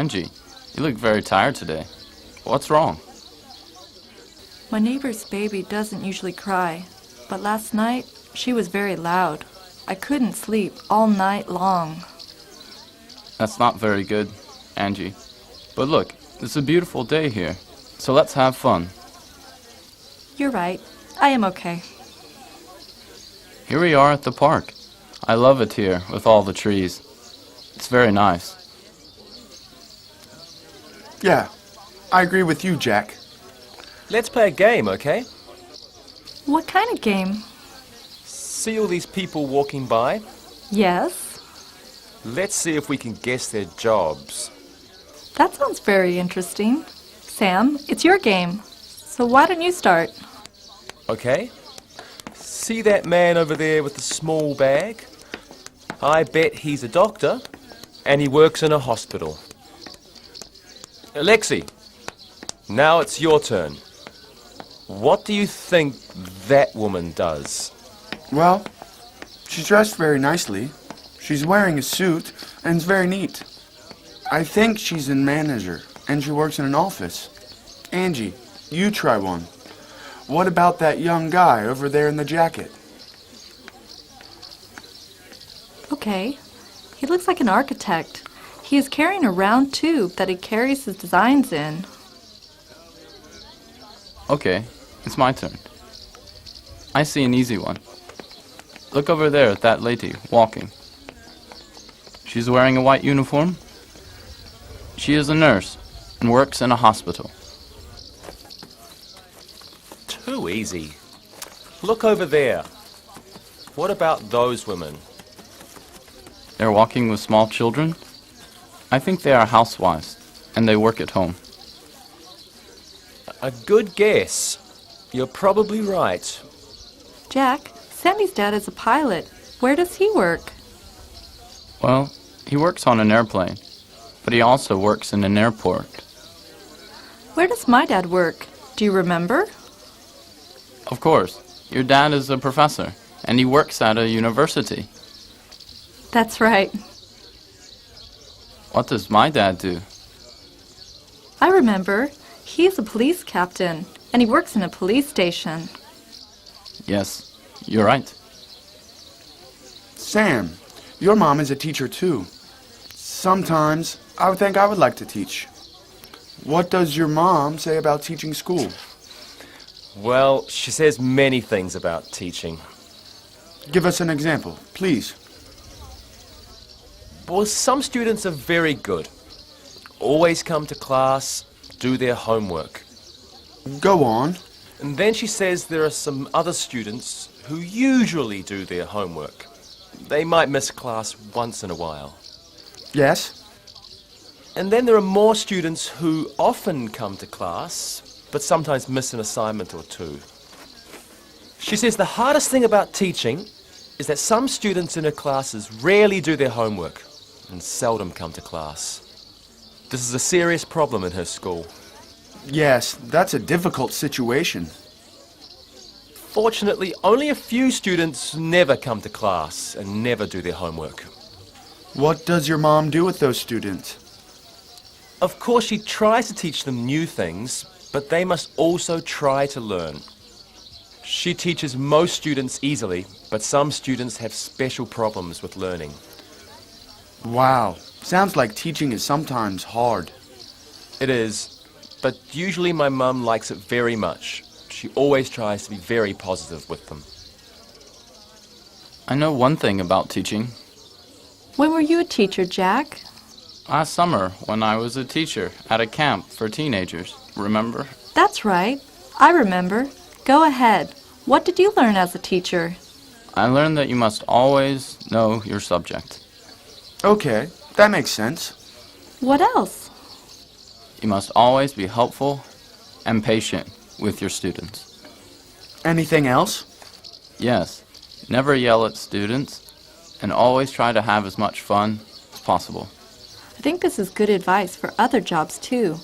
Angie, you look very tired today. What's wrong? My neighbor's baby doesn't usually cry, but last night she was very loud. I couldn't sleep all night long. That's not very good, Angie. But look, it's a beautiful day here, so let's have fun. You're right. I am okay. Here we are at the park. I love it here with all the trees. It's very nice. Yeah, I agree with you, Jack. Let's play a game, okay? What kind of game? See all these people walking by? Yes? Let's see if we can guess their jobs. That sounds very interesting. Sam, it's your game. So why don't you start? Okay. See that man over there with the small bag? I bet he's a doctor, and he works in a hospital. Alexi, now it's your turn. What do you think that woman does? Well, she's dressed very nicely. She's wearing a suit, and it's very neat. I think she's a manager, and she works in an office. Angie, you try one. What about that young guy over there in the jacket? Okay. He looks like an architect. He is carrying a round tube that he carries his designs in. Okay, it's my turn. I see an easy one. Look over there at that lady walking. She's wearing a white uniform. She is a nurse and works in a hospital. Too easy. Look over there. What about those women? They're walking with small children. I think they are housewives, and they work at home. A good guess. You're probably right. Jack, Sandy's dad is a pilot. Where does he work? Well, he works on an airplane, but he also works in an airport. Where does my dad work? Do you remember? Of course, your dad is a professor, and he works at a university. That's right. What does my dad do? I remember. He's a police captain, and he works in a police station. Yes, you're right. Sam, your mom is a teacher too. Sometimes I would think I would like to teach. What does your mom say about teaching school? Well, she says many things about teaching. Give us an example, please. Well, some students are very good. Always come to class, do their homework. Go on. And then she says there are some other students who usually do their homework. They might miss class once in a while. Yes? And then there are more students who often come to class, but sometimes miss an assignment or two. She says the hardest thing about teaching is that some students in her classes rarely do their homework and seldom come to class. This is a serious problem in her school. Yes, that's a difficult situation. Fortunately, only a few students never come to class and never do their homework. What does your mom do with those students? Of course, she tries to teach them new things, but they must also try to learn. She teaches most students easily, but some students have special problems with learning. Wow, sounds like teaching is sometimes hard. It is, but usually my mum likes it very much. She always tries to be very positive with them. I know one thing about teaching. When were you a teacher, Jack? Last summer, when I was a teacher at a camp for teenagers, remember? That's right. I remember. Go ahead. What did you learn as a teacher? I learned that you must always know your subject. Okay, that makes sense. What else? You must always be helpful and patient with your students. Anything else? Yes, never yell at students, and always try to have as much fun as possible. I think this is good advice for other jobs, too.